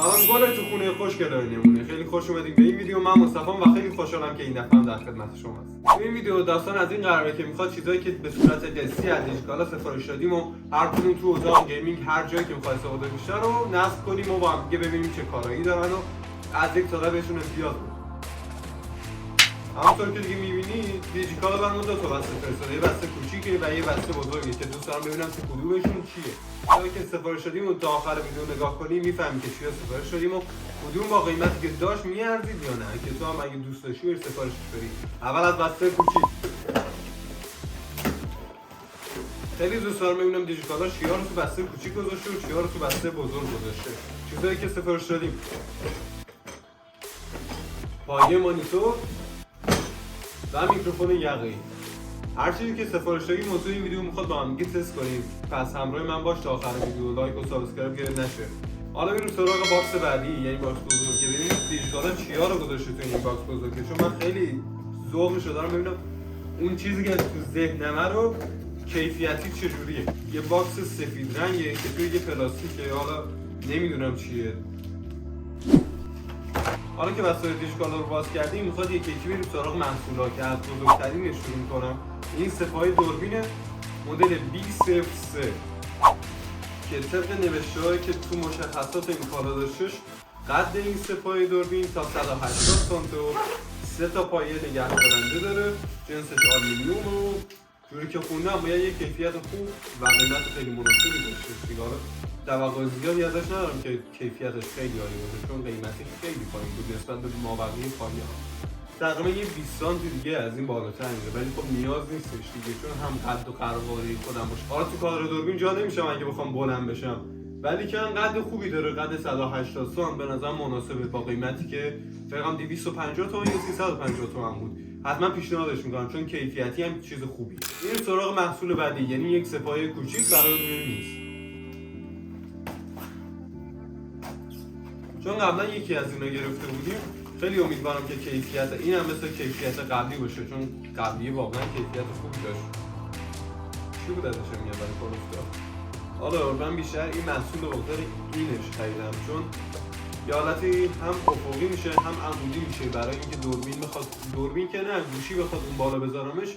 سلام گل تو خونه خوشگلای نمونه. خیلی خوش اومدین به این ویدیو. من مصطفی‌ام و خیلی خوشحالم که این دفعه هم در خدمت شما هستم. تو این ویدیو داستان از این قراره که میخواد چیزایی که به صورت قسطی از دیجیکالا سفارش دادیم و هر کدوم تو اتاق گیمینگ هر جایی که می‌خواد استفاده بشه رو نصب کنیم و با هم دیگه ببینیم چه کارایی دارن و از یک تا بهشون امتیاز بدیم. همونطور که دیگه می‌بینید دیجیکالا برامون دو تا بسته فرستاده، یه بسته کوچیکه و یه بسته بزرگه که دوست دارم ببینم که کدومشون چیه. وقتی که سفارش دادیم و تا آخر ویدیو نگاه کنیم می‌فهمیم که چیا سفارش دادیم و کدوم با قیمتی که داشت می‌ارزید یا نه، که تو هم اگه دوست داشتی بری سفارشش بدی. اول از بسته کوچیک. خیلی دوست دارم ببینم دیجیکالا چیا رو تو بسته کوچیک گذاشته و چیا رو تو بسته بزرگ گذاشته. چیزایی که سفارش دادیم: پایه مانیتور و میکروفون یقه‌ای. هر چیزی که سفارش دادیم موضوع این ویدیو میخواد با هم دیگه تست کنیم، پس همراه من باش تا آخر ویدیو. لایک و سابسکرایب گرفت نشه. حالا میریم سراغ باکس بعدی، یعنی باکس بزرگ، که ببینیم دیجیکالا چیا رو گذاشته تو این باکس بزرگ، چون من خیلی ذوقش رو دارم ببینم اون چیزی که تو ذهنمه رو کیفیتی چجوریه. یه باکس سفید رنگه که توی یه پلاستیکه، حالا نمیدونم چیه. حالا که وسایل دیجیکالا رو باز کردیم میخواد یکی یکی بریم سراغ محصولات که از بزرگترینش شروع میکنم. این سپاه دوربینه مدل B03 که طبق نوشته‌هایی که تو مشخصات این کالا داشتش، قد این سپاه دوربین تا 180 سانتی و 3 تا پایه نگهدارنده داره. جنسش آلومینیوم و جوری که خوندم باید یک کیفیت خوب و قیمت خیلی مناسبی داشته باشه. توقع زیادی ازش ندارم که کیفیتش خیلی عالی باشه، چون قیمتش خیلی پایین بود نسبت به مابقی پایه‌ها. تقریبا یه 20 سانتی دیگه از این بالاتر میره، ولی خب نیاز نیستش دیگه، چون هم قد و قواره خودم باشه. حالا تو کادر دوربین جا نمیشم اگه بخوام بلند بشم، ولی که قد خوبی داره. قد 180 سانت به نظر مناسبه با قیمتی که فقط 250 تومن یا 350 تومن بود. حتما پیشنهادش میکنم چون کیفیتی هم چیز خوبی. این سراغ محصول بعدی، یعنی یک سپایه کوچیک برای روی میز. چون قبلا یکی از اینا گرفته بودیم، خیلی امیدوارم که کیفیت این هم مثل کیفیت قبلی باشه، چون قبلی واقعا کیفیت خوبی داشت. چی بود ازش میاد برای کارفتا؟ حالا من بیشتر این محصول به خاطر اینش خریدم، چون یه حالتی هم افقی میشه هم عمودی میشه، برای اینکه دوربین که نه گوشی بخواد اون بالا بذارمش،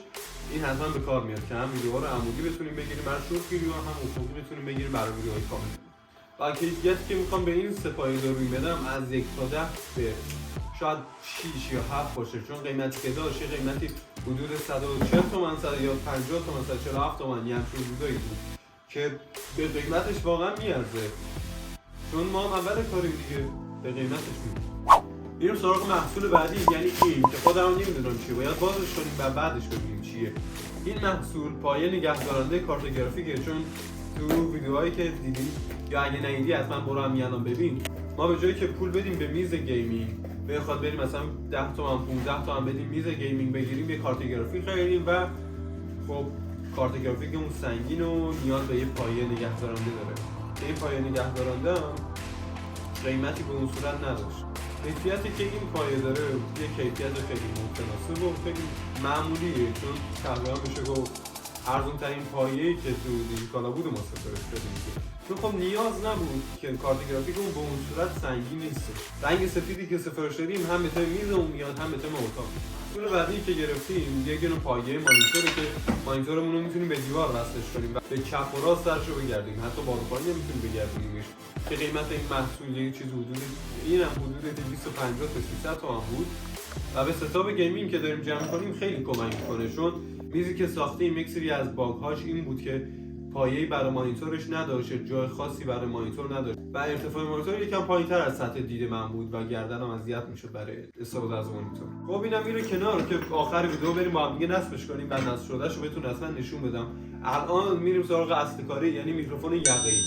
این حتما به کار میاد که هم ویدیوها رو عمودی بتونیم بگیریم برای شورت ویدیو، هم افقی بتونیم بگیریم برای ویدیوهای کامل. و کیفیتی که میخوام به این سپایه دوربین بدم از 1 تا 10 به شاید 6 یا 7 باشه، چون قیمتی که داشت قیمتی حدود 140 تومن، 150 تومن، 147 تومن، یه همچین حدودایی بود که به قیمتش واقعا میارزه، چون ما هم اول کاریم دیگه، به قیمتش میارزه. میریم سراغ محصول بعدی، یعنی این که خودم نمیدونم چیه، باید بازش کنیم و بعدش ببینیم چیه. این محصول پایه نگهدارنده کارت گرافیکه، چون تو ویدیوهایی که دیدیم یا اگه ندیدی حتما برو همین الان ببین. ما به جایی که پول بدیم به میز گیمینگ، بخواد بریم مثلا 10 تومن 15 تومن بدیم میز گیمینگ بگیریم، یه کارت گرافیک خریدیم و خب کارت گرافیک اون سنگین و نیاز به یه پایه نگهدارنده داره. این پایه نگهدارنده هم قیمتی به اون صورت نداشت. کیفیتی که این پایه داره یه کیفیت خیلی متناسب و خیلی معمولیه، چون تقریبا میشه گفت ارزون ترین پایه‌ای که تو دیجیکالا بود ما سفارش دادیم، چون خب نیاز نبود که کارت گرافیک اون به اون صورت سنگین نیست. رنگ سفیدی که سفارش دادیم هم به تم میز اون میاد هم به تم اتاق. محصول بعدی که گرفتیم یه دونه پایه مانیتوره که مانیتورمون رو میتونیم به دیوار وصلش کنیم و به چپ و راست سرشو بگردیم، حتی بالا پایین نمیتونیم بگردیمش. که قیمت این محصول یه چیز حدود اینم حدود 250 تا 300 تومن بود و به ستاپ گیمینگ که داریم جمع کنیم خیلی کمک میکنه، چون میزی که ساختیم یک سری از باگ‌هاش این بود که پایه‌ای برای مانیتورش نداشت، جای خاصی برای مانیتور نداشت و ارتفاع مانیتور یکم پایین‌تر از سطح دید من بود و گردنم اذیت میشد برای استفاده از مانیتور. خب اینم میره کنار که آخر ویدیو بریم با هم دیگه نصبش کنیم و نصب شدهشو بهتون اصلا نشون بدم. الان میریم سراغ اصل کاری، یعنی میکروفون یقه‌ای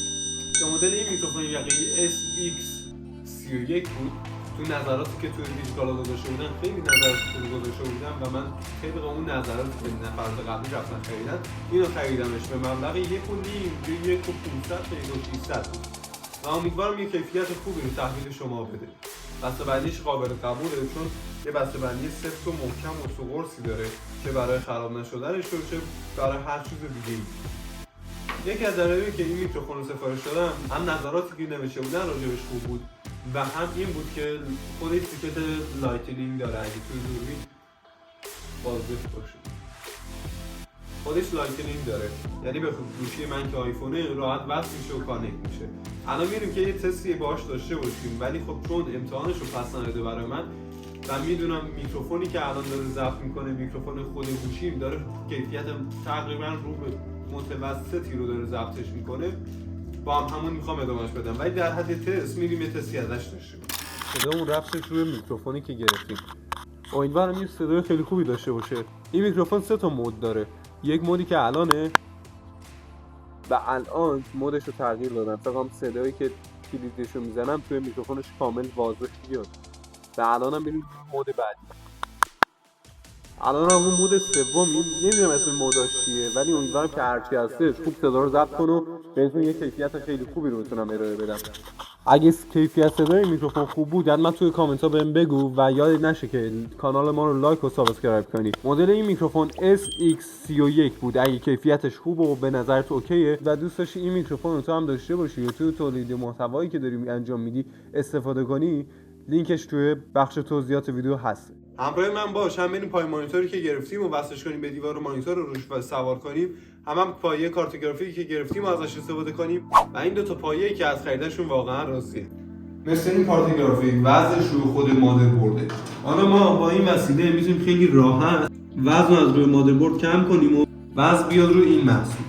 که مدل این میکروفون یقه‌ای SX31 بود. تو نظراتی که تو دیجیکالا گذاشته بودن خیلی نظرات خوبی گذاشته بودن و من طبق اون نظراتی که نفرات قبلی رفتن خریدن اینو خریدمش به مبلغ 1.5 یا 1.500 تا 1.600 بود و امیدوارم یه کیفیت خوبی رو تحویل شما بده. بسته بندیش قابل قبوله، چون یه بسته بندی سفت و محکم و سوقرسی داره که برای خراب نشدنش و چه برای هر چیز دیگه‌ای. یکی از دلایلی که این میکروفون رو سفارش دادم هم نظراتی که نوشته بودن راجبش خوب بود و هم این بود که خودش سیکت لایتنینگ داره، اگه توی دوربین بازداشت باشه خودش لایتنینگ داره، یعنی به گوشی من که آیفونه راحت وصل میشه و کانکت میشه. الان میریم که یه تستی باهاش داشته باشیم، ولی خب چون امتحانش رو پس نداده برای من و میدونم میکروفونی که الان داره ضبط میکنه میکروفون خود گوشیم داره کیفیت تقریبا رو به متوسطی رو داره ضبطش میکنه، با همون میخوام ادامهش بدم، ولی در حد تست میریم یه تستی ازش داشته باشیم. صدامون رفتش روی میکروفونی که گرفتیم. امیدوارم یه صدای خیلی خوبی داشته باشه. این میکروفون 3 تا مود داره. یک مودی که الانه و الان مودش رو تغییر دادم تا هم صدایی که کلیدش رو میزنم توی میکروفونش کامل واضح بیاد. و الانم بریم مود بعدی. الان هم اون مود سومی، نمیدونم اسم موداش چیه، ولی امیدوارم که هرچی هستش خوب صدا رو ضبط کنه و بهتون یه کیفیت خیلی خوبی رو بتونم ارائه بدم. اگه کیفیت صدای میکروفون خوب بود حتما توی کامنت ها بهم بگو و یاد نشه که کانال ما رو لایک و سابسکرایب کنید. مدل این میکروفون SX31 بود. اگه کیفیتش خوبه و به نظرت اوکیه و دوست داشتی این میکروفون رو تو هم داشته باشی و توی تولید محتوایی که داری انجام میدی استفاده کنی، لینکش توی بخش توضیحات ویدیو هست. همراه من باش، هم بریم پای مانیتوری که گرفتیم و وصلش کنیم به دیوار مانیتور رو روش سوار کنیم، هم پایه کارت گرافیکی که گرفتیم و ازش استفاده کنیم و این 2 تا پایه‌ای که از خریدشون واقعا راضیه. مثل این کارت گرافیک وزنش روی خود مادربرده. حالا ما با این وسیله میتونیم خیلی راحت وزن از روی مادربرد کم کنیم و وزن بیاد روی این محصول.